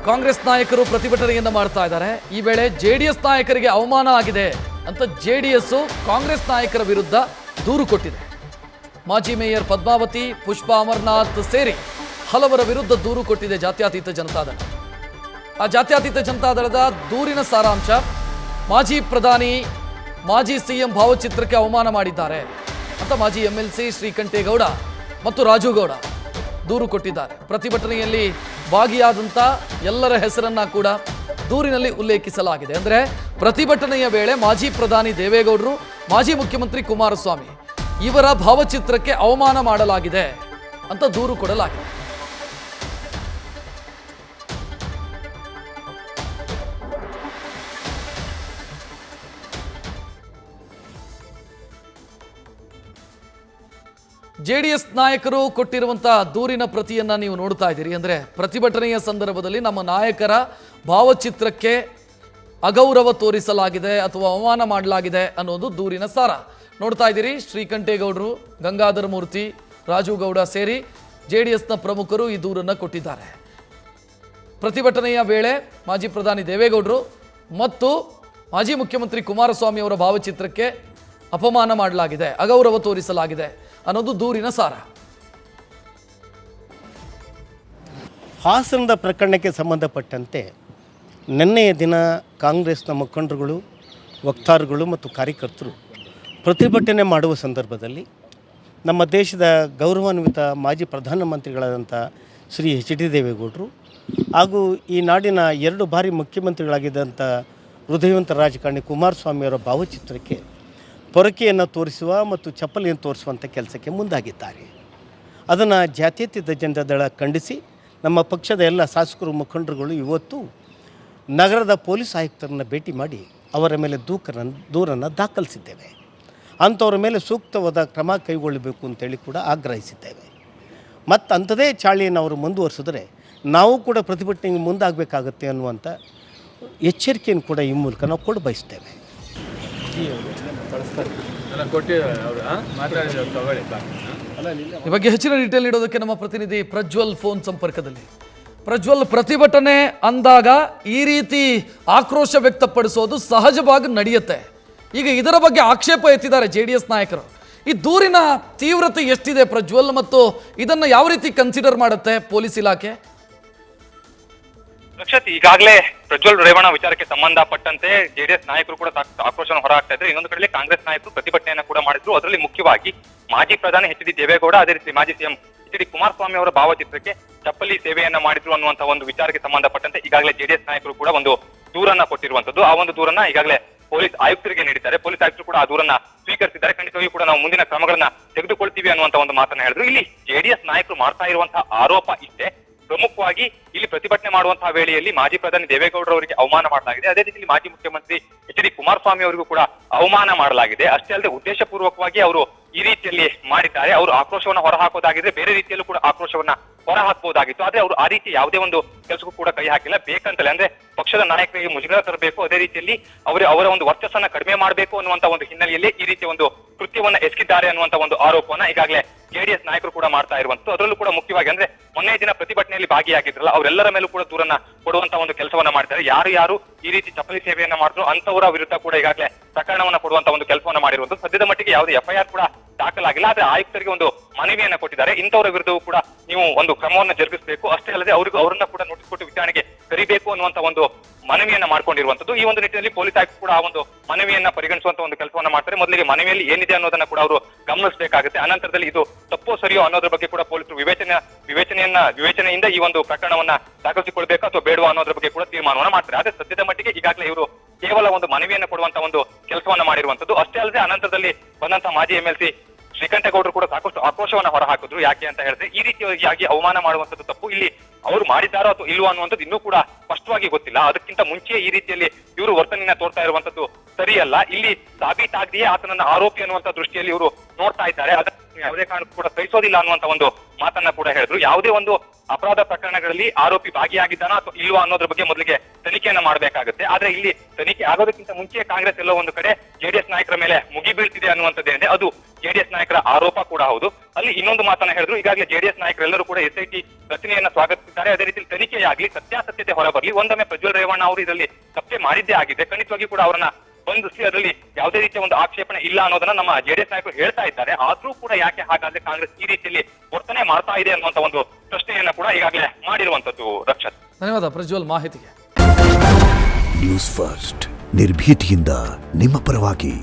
ಕಾಂಗ್ರೆಸ್ ನಾಯಕರು ಪ್ರತಿಭಟನೆಯನ್ನ ಮಾಡ್ತಾ ಇದ್ದಾರೆ. ಈ ವೇಳೆ ಜೆಡಿಎಸ್ ನಾಯಕರಿಗೆ ಅವಮಾನ ಆಗಿದೆ ಅಂತ ಜೆಡಿಎಸ್ ಕಾಂಗ್ರೆಸ್ ನಾಯಕರ ವಿರುದ್ಧ ದೂರು ಕೊಟ್ಟಿದೆ. ಮಾಜಿ ಮೇಯರ್ ಪದ್ಮಾವತಿ, ಪುಷ್ಪಾ ಅಮರನಾಥ್ ಸೇರಿ ಹಲವರ ವಿರುದ್ಧ ದೂರು ಕೊಟ್ಟಿದೆ ಜಾತ್ಯತೀತ ಜನತಾದಳ. ಆ ಜಾತ್ಯತೀತ ಜನತಾದಳದ ದೂರಿನ ಸಾರಾಂಶ: ಮಾಜಿ ಪ್ರಧಾನಿ, ಮಾಜಿ ಸಿಎಂ ಭಾವಚಿತ್ರಕ್ಕೆ ಅವಮಾನ ಮಾಡಿದ್ದಾರೆ ಅಂತ ಮಾಜಿ MLC ಶ್ರೀಕಂಠೇಗೌಡ ಮತ್ತು ರಾಜುಗೌಡ ದೂರು ಕೊಟ್ಟಿದ್ದಾರೆ. ಪ್ರತಿಭಟನೆಯಲ್ಲಿ ಭಾಗಿಯಾದಂಥ ಎಲ್ಲರ ಹೆಸರನ್ನ ಕೂಡ ದೂರಿನಲ್ಲಿ ಉಲ್ಲೇಖಿಸಲಾಗಿದೆ. ಅಂದರೆ ಪ್ರತಿಭಟನೆಯ ವೇಳೆ ಮಾಜಿ ಪ್ರಧಾನಿ ದೇವೇಗೌಡರು, ಮಾಜಿ ಮುಖ್ಯಮಂತ್ರಿ ಕುಮಾರಸ್ವಾಮಿ ಇವರ ಭಾವಚಿತ್ರಕ್ಕೆ ಅವಮಾನ ಮಾಡಲಾಗಿದೆ ಅಂತ ದೂರು ಕೊಡಲಾಗಿದೆ. ಜೆಡಿಎಸ್ ನಾಯಕರು ಕೊಟ್ಟಿರುವಂತಹ ದೂರಿನ ಪ್ರತಿಯನ್ನ ನೀವು ನೋಡ್ತಾ ಇದ್ದೀರಿ. ಅಂದರೆ ಪ್ರತಿಭಟನೆಯ ಸಂದರ್ಭದಲ್ಲಿ ನಮ್ಮ ನಾಯಕರ ಭಾವಚಿತ್ರಕ್ಕೆ ಅಗೌರವ ತೋರಿಸಲಾಗಿದೆ ಅಥವಾ ಅವಮಾನ ಮಾಡಲಾಗಿದೆ ಅನ್ನೋದು ದೂರಿನ ಸಾರ. ನೋಡ್ತಾ ಇದ್ದೀರಿ, ಶ್ರೀಕಂಠೇಗೌಡರು, ಗಂಗಾಧರ ಮೂರ್ತಿ, ರಾಜುಗೌಡ ಸೇರಿ ಜೆಡಿಎಸ್ನ ಪ್ರಮುಖರು ಈ ದೂರನ್ನು ಕೊಟ್ಟಿದ್ದಾರೆ. ಪ್ರತಿಭಟನೆಯ ವೇಳೆ ಮಾಜಿ ಪ್ರಧಾನಿ ದೇವೇಗೌಡರು ಮತ್ತು ಮಾಜಿ ಮುಖ್ಯಮಂತ್ರಿ ಕುಮಾರಸ್ವಾಮಿ ಅವರ ಭಾವಚಿತ್ರಕ್ಕೆ ಅಪಮಾನ ಮಾಡಲಾಗಿದೆ, ಅಗೌರವ ತೋರಿಸಲಾಗಿದೆ ಅನ್ನೋದು ದೂರಿನ ಸಾರ. ಹಾಸನದ ಪ್ರಕರಣಕ್ಕೆ ಸಂಬಂಧಪಟ್ಟಂತೆ ನಿನ್ನೆಯ ದಿನ ಕಾಂಗ್ರೆಸ್ನ ಮುಖಂಡರುಗಳು, ವಕ್ತಾರಗಳು ಮತ್ತು ಕಾರ್ಯಕರ್ತರು ಪ್ರತಿಭಟನೆ ಮಾಡುವ ಸಂದರ್ಭದಲ್ಲಿ ನಮ್ಮ ದೇಶದ ಗೌರವಾನ್ವಿತ ಮಾಜಿ ಪ್ರಧಾನಮಂತ್ರಿಗಳಾದಂಥ ಶ್ರೀ HD ದೇವೇಗೌಡರು ಹಾಗೂ ಈ ನಾಡಿನ 2 ಬಾರಿ ಮುಖ್ಯಮಂತ್ರಿಗಳಾಗಿದ್ದಂಥ ಹೃದಯವಂತ ರಾಜಕಾರಣಿ ಕುಮಾರಸ್ವಾಮಿಯವರ ಭಾವಚಿತ್ರಕ್ಕೆ ಪೊರಕೆಯನ್ನು ತೋರಿಸುವ ಮತ್ತು ಚಪ್ಪಲಿಯನ್ನು ತೋರಿಸುವಂಥ ಕೆಲಸಕ್ಕೆ ಮುಂದಾಗಿದ್ದಾರೆ. ಅದನ್ನು ಜಾತ್ಯತೀತ ಜನತಾದಳ ಖಂಡಿಸಿ ನಮ್ಮ ಪಕ್ಷದ ಎಲ್ಲ ಶಾಸಕರು, ಮುಖಂಡರುಗಳು ಇವತ್ತು ನಗರದ ಪೊಲೀಸ್ ಆಯುಕ್ತರನ್ನು ಭೇಟಿ ಮಾಡಿ ಅವರ ಮೇಲೆ ದೂರನ್ನು ದಾಖಲಿಸಿದ್ದೇವೆ. ಅಂಥವ್ರ ಮೇಲೆ ಸೂಕ್ತವಾದ ಕ್ರಮ ಕೈಗೊಳ್ಳಬೇಕು ಅಂತೇಳಿ ಕೂಡ ಆಗ್ರಹಿಸಿದ್ದೇವೆ. ಮತ್ತು ಅಂಥದೇ ಚಾಳಿಯನ್ನು ಅವರು ಮುಂದುವರಿಸಿದ್ರೆ ನಾವು ಕೂಡ ಪ್ರತಿಭಟನೆಗೆ ಮುಂದಾಗಬೇಕಾಗತ್ತೆ ಅನ್ನುವಂಥ ಎಚ್ಚರಿಕೆಯನ್ನು ಕೂಡ ಈ ಮೂಲಕ ನಾವು ಕೊಡ ಬಯಸ್ತೇವೆ. ಈ ಬಗ್ಗೆ ಹೆಚ್ಚಿನ ಡೀಟೇಲ್ ನೀಡೋದಕ್ಕೆ ನಮ್ಮ ಪ್ರತಿನಿಧಿ ಪ್ರಜ್ವಲ್ ಫೋನ್ ಸಂಪರ್ಕದಲ್ಲಿ. ಪ್ರಜ್ವಲ್, ಪ್ರತಿಭಟನೆ ಅಂದಾಗ ಈ ರೀತಿ ಆಕ್ರೋಶ ವ್ಯಕ್ತಪಡಿಸೋದು ಸಹಜವಾಗಿ ನಡೆಯುತ್ತೆ. ಈಗ ಇದರ ಬಗ್ಗೆ ಆಕ್ಷೇಪ ಎತ್ತಿದ್ದಾರೆ JDS ನಾಯಕರು. ಈ ದೂರಿನ ತೀವ್ರತೆ ಎಷ್ಟಿದೆ ಪ್ರಜ್ವಲ್, ಮತ್ತು ಇದನ್ನ ಯಾವ ರೀತಿ ಕನ್ಸಿಡರ್ ಮಾಡುತ್ತೆ ಪೊಲೀಸ್ ಇಲಾಖೆ? ರಕ್ಷತ್, ಈಗಾಗಲೇ ಪ್ರಜ್ವಲ್ ರೇವಣ್ಣ ವಿಚಾರಕ್ಕೆ ಸಂಬಂಧಪಟ್ಟಂತೆ JDS ನಾಯಕರು ಕೂಡ ಆಕ್ರೋಶವನ್ನು ಹೊರಹಾಕ್ತಾ ಇದ್ದಾರೆ. ಇನ್ನೊಂದು ಕಡೆ ಕಾಂಗ್ರೆಸ್ ನಾಯಕರು ಪ್ರತಿಭಟನೆಯನ್ನ ಕೂಡ ಮಾಡಿದ್ರು. ಅದರಲ್ಲಿ ಮುಖ್ಯವಾಗಿ ಮಾಜಿ ಪ್ರಧಾನಿ HD ದೇವೇಗೌಡ, ಅದೇ ರೀತಿ ಮಾಜಿ CM HD ಕುಮಾರಸ್ವಾಮಿ ಅವರ ಭಾವಚಿತ್ರಕ್ಕೆ ಚಪ್ಪಲಿ ಸೇವೆಯನ್ನ ಮಾಡಿದ್ರು ಅನ್ನುವಂತ ಒಂದು ವಿಚಾರಕ್ಕೆ ಸಂಬಂಧಪಟ್ಟಂತೆ ಈಗಾಗಲೇ JDS ನಾಯಕರು ಕೂಡ ಒಂದು ದೂರನ್ನ ಕೊಟ್ಟಿರುವಂತದ್ದು. ಆ ಒಂದು ದೂರನ್ನ ಈಗಾಗಲೇ ಪೊಲೀಸ್ ಆಯುಕ್ತರಿಗೆ ನೀಡಿದ್ದಾರೆ. ಪೊಲೀಸ್ ಆಯುಕ್ತರು ಕೂಡ ಆ ದೂರನ್ನ ಸ್ವೀಕರಿಸಿದ್ದಾರೆ. ಖಂಡಿತವಾಗಿಯೂ ಕೂಡ ನಾವು ಮುಂದಿನ ಕ್ರಮಗಳನ್ನ ತೆಗೆದುಕೊಳ್ತೀವಿ ಅನ್ನುವಂತ ಒಂದು ಮಾತನ್ನ ಹೇಳಿದ್ರು. ಇಲ್ಲಿ JDS ನಾಯಕರು ಮಾಡ್ತಾ ಇರುವಂತಹ ಆರೋಪ ಇಷ್ಟೇ. ಪ್ರಮುಖವಾಗಿ ಇಲ್ಲಿ ಪ್ರತಿಭಟನೆ ಮಾಡುವಂತಹ ವೇಳೆಯಲ್ಲಿ ಮಾಜಿ ಪ್ರಧಾನಿ ದೇವೇಗೌಡರು ಅವರಿಗೆ ಅವಮಾನ ಮಾಡಲಾಗಿದೆ. ಅದೇ ರೀತಿ ಮಾಜಿ ಮುಖ್ಯಮಂತ್ರಿ HD ಕುಮಾರಸ್ವಾಮಿ ಅವರಿಗೂ ಕೂಡ ಅವಮಾನ ಮಾಡಲಾಗಿದೆ. ಅಷ್ಟೇ ಅಲ್ಲದೆ ಉದ್ದೇಶಪೂರ್ವಕವಾಗಿ ಅವರು ಈ ರೀತಿಯಲ್ಲಿ ಮಾಡಿದ್ದಾರೆ. ಅವರು ಆಕ್ರೋಶವನ್ನ ಹೊರಹಾಕೋದಾಗಿದ್ರೆ ಬೇರೆ ರೀತಿಯಲ್ಲೂ ಕೂಡ ಆಕ್ರೋಶವನ್ನ ಹೊರಹಾಕಬಹುದಾಗಿತ್ತು. ಆದ್ರೆ ಅವರು ಆ ರೀತಿ ಯಾವುದೇ ಒಂದು ಕೆಲಸಕ್ಕೂ ಕೂಡ ಕೈ ಹಾಕಿಲ್ಲ. ಬೇಕಂತಲೇ ಅಂದ್ರೆ ಪಕ್ಷದ ನಾಯಕರಿಗೆ ಮುಜುಗರ ತರಬೇಕು, ಅದೇ ರೀತಿಯಲ್ಲಿ ಅವರ ಒಂದು ವರ್ಚಸ್ಸನ್ನ ಕಡಿಮೆ ಮಾಡಬೇಕು ಅನ್ನುವಂತ ಒಂದು ಹಿನ್ನೆಲೆಯಲ್ಲಿ ಈ ರೀತಿಯ ಒಂದು ಕೃತ್ಯವನ್ನ ಎಸಗಿದ್ದಾರೆ ಅನ್ನುವಂತ ಒಂದು ಆರೋಪವನ್ನ ಈಗಾಗಲೇ JDS ನಾಯಕರು ಕೂಡ ಮಾಡ್ತಾ ಇರುವಂತದ್ದು. ಅದರಲ್ಲೂ ಕೂಡ ಮುಖ್ಯವಾಗಿ ಅಂದ್ರೆ ಮೊನ್ನೆ ದಿನ ಪ್ರತಿಭಟನೆಯಲ್ಲಿ ಭಾಗಿಯಾಗಿದ್ರಲ್ಲ, ಅವರೆಲ್ಲರ ಮೇಲೂ ಕೂಡ ದೂರನ್ನ ಕೊಡುವಂತ ಒಂದು ಕೆಲಸವನ್ನ ಮಾಡಿದ್ದಾರೆ. ಯಾರು ಈ ರೀತಿ ಚಪ್ಪಲಿ ಸೇವೆಯನ್ನ ಮಾಡಿದ್ರು ಅಂತವರ ವಿರುದ್ಧ ಕೂಡ ಈಗಾಗಲೇ ಪ್ರಕರಣವನ್ನ ಕೊಡುವಂತ ಒಂದು ಕೆಲಸವನ್ನ ಮಾಡಿರುವಂತದ್ದು. ಸದ್ಯದ ಮಟ್ಟಿಗೆ ಯಾವುದೇ FIR ಕೂಡ ದಾಖಲಾಗಿಲ್ಲ. ಆದ್ರೆ ಆಯುಕ್ತರಿಗೆ ಒಂದು ಮನವಿಯನ್ನ ಕೊಟ್ಟಿದ್ದಾರೆ. ಇಂಥವರ ವಿರುದ್ಧವೂ ಕೂಡ ನೀವು ಒಂದು ಕ್ರಮವನ್ನ ಜರುಗಿಸಬೇಕು, ಅಷ್ಟೇ ಅಲ್ಲದೆ ಅವರನ್ನ ಕೂಡ ನೋಟಿಸ್ ಕೊಟ್ಟು ವಿಚಾರಣೆಗೆ ಕರಿಬೇಕು ಅನ್ನುವಂತ ಒಂದು ಮನವಿಯನ್ನ ಮಾಡ್ಕೊಂಡಿರುವಂತದ್ದು. ಈ ಒಂದು ನಿಟ್ಟಿನಲ್ಲಿ ಪೊಲೀಸ್ ಆಯುಕ್ತ ಕೂಡ ಆ ಒಂದು ಮನವಿಯನ್ನ ಪರಿಗಣಿಸುವಂತ ಒಂದು ಕೆಲಸವನ್ನ ಮಾಡ್ತಾರೆ. ಮೊದಲಿಗೆ ಮನವಿಯಲ್ಲಿ ಏನಿದೆ ಅನ್ನೋದನ್ನ ಕೂಡ ಅವರು ಗಮನಿಸಬೇಕಾಗುತ್ತೆ. ಅನಂತರದಲ್ಲಿ ಇದು ತಪ್ಪೋ ಸರಿಯೋ ಅನ್ನೋದ್ರ ಬಗ್ಗೆ ಕೂಡ ಪೊಲೀಸರು ವಿವೇಚನೆಯಿಂದ ಈ ಒಂದು ಪ್ರಕರಣವನ್ನ ದಾಖಲಿಸಿಕೊಳ್ಬೇಕು ಅಥವಾ ಬೇಡವಾ ಅನ್ನೋದ್ರ ಬಗ್ಗೆ ಕೂಡ ತೀರ್ಮಾನವನ್ನ ಮಾಡ್ತಾರೆ. ಆದ್ರೆ ಸದ್ಯದ ಮಟ್ಟಿಗೆ ಈಗಾಗಲೇ ಇವರು ಕೇವಲ ಒಂದು ಮನವಿಯನ್ನ ಕೊಡುವಂತ ಒಂದು ಕೆಲಸವನ್ನ ಮಾಡಿರುವಂತದ್ದು. ಅಷ್ಟೇ ಅಲ್ಲದೆ ಅನಂತರದಲ್ಲಿ ಬಂದಂತ ಮಾಜಿ MLC ಶ್ರೀಕಂಠೇಗೌಡರು ಕೂಡ ಸಾಕಷ್ಟು ಆಕ್ರೋಶವನ್ನ ಹೊರಹಾಕಿದ್ರು. ಯಾಕೆ ಅಂತ ಹೇಳಿದ್ರೆ ಈ ರೀತಿಯಾಗಿ ಅವಮಾನ ಮಾಡುವಂತದ್ದು ತಪ್ಪು. ಇಲ್ಲಿ ಅವರು ಮಾಡಿದ್ದಾರೋ ಅಥವಾ ಇಲ್ವೋ ಅನ್ನುವಂಥದ್ದು ಇನ್ನೂ ಕೂಡ ಸ್ಪಷ್ಟವಾಗಿ ಗೊತ್ತಿಲ್ಲ. ಅದಕ್ಕಿಂತ ಮುಂಚೆ ಈ ರೀತಿಯಲ್ಲಿ ಇವರು ವರ್ತನೆಯನ್ನ ತೋರ್ತಾ ಇರುವಂತದ್ದು ಸರಿಯಲ್ಲ. ಇಲ್ಲಿ ಸಾಬೀತಾಗದೆಯೇ ಆತನನ್ನ ಆರೋಪಿ ಅನ್ನುವಂತ ದೃಷ್ಟಿಯಲ್ಲಿ ಇವರು ನೋಡ್ತಾ ಇದ್ದಾರೆ. ಅದನ್ನು ಯಾವುದೇ ಕಾರಣಕ್ಕೂ ಕೂಡ ಸಹಿಸೋದಿಲ್ಲ ಅನ್ನುವಂತ ಒಂದು ಮಾತನ್ನ ಕೂಡ ಹೇಳಿದ್ರು. ಯಾವುದೇ ಒಂದು ಅಪರಾಧ ಪ್ರಕರಣಗಳಲ್ಲಿ ಆರೋಪಿ ಭಾಗಿಯಾಗಿದ್ದಾನಾ ಅಥವಾ ಇಲ್ವಾ ಅನ್ನೋದ್ರ ಬಗ್ಗೆ ಮೊದಲಿಗೆ ತನಿಖೆಯನ್ನ ಮಾಡಬೇಕಾಗುತ್ತೆ. ಆದ್ರೆ ಇಲ್ಲಿ ತನಿಖೆ ಆಗೋದಕ್ಕಿಂತ ಮುಂಚೆ ಕಾಂಗ್ರೆಸ್ ಎಲ್ಲೋ ಒಂದು ಕಡೆ ಜೆಡಿಎಸ್ ನಾಯಕರ ಮೇಲೆ ಮುಗಿ ಬೀಳ್ತಿದೆ ಅನ್ನುವಂಥದ್ದೇನಿದೆ ಅದು ಜೆಡಿಎಸ್ ನಾಯಕರ ಆರೋಪ ಕೂಡ ಹೌದು. ಅಲ್ಲಿ ಇನ್ನೊಂದು ಮಾತನ್ನ ಹೇಳಿದ್ರು, ಈಗಾಗಲೇ ಜೆಡಿಎಸ್ ನಾಯಕರೆಲ್ಲರೂ ಕೂಡ SIT ರಚನೆಯನ್ನ ಸ್ವಾಗತಿಸಿದ್ದಾರೆ. ಅದೇ ರೀತಿ ತನಿಖೆಯಾಗ್ಲಿ, ಸತ್ಯಾಸತ್ಯತೆ ಹೊರಬರಲಿ. ಒಂದೊಮ್ಮೆ ಪ್ರಜ್ವಲ್ ರೇವಣ್ಣ ಅವರು ಇದರಲ್ಲಿ ತಪ್ಪೆ ಮಾಡಿದ್ದೇ ಆಗಿದೆ, ಖಂಡಿತವಾಗಿ ಕೂಡ ಅವರನ್ನ ಬಂಧಿಸಿ ಅದರಲ್ಲಿ ಯಾವುದೇ ರೀತಿಯ ಒಂದು ಆಕ್ಷೇಪಣೆ ಇಲ್ಲ ಅನ್ನೋದನ್ನ ನಮ್ಮ ಜೆಡಿಎಸ್ ನಾಯಕರು ಹೇಳ್ತಾ ಇದ್ದಾರೆ. ಆದ್ರೂ ಕೂಡ ಯಾಕೆ ಹಾಗಾದ್ರೆ ಕಾಂಗ್ರೆಸ್ ಈ ರೀತಿಯಲ್ಲಿ ವರ್ತನೆ ಮಾಡ್ತಾ ಇದೆ ಅನ್ನುವಂತ ಒಂದು ಪ್ರಶ್ನೆಯನ್ನ ಕೂಡ ಈಗಾಗಲೇ ಮಾಡಿರುವಂತದ್ದು. ರಕ್ಷತ್, ಧನ್ಯವಾದ ಪ್ರಜ್ವಲ್ ಮಾಹಿತಿಗೆ. ನ್ಯೂಸ್ ಫಸ್ಟ್ ನಿರ್ಭೀತಿಯಿಂದ ನಿಮ್ಮ ಪರವಾಗಿ.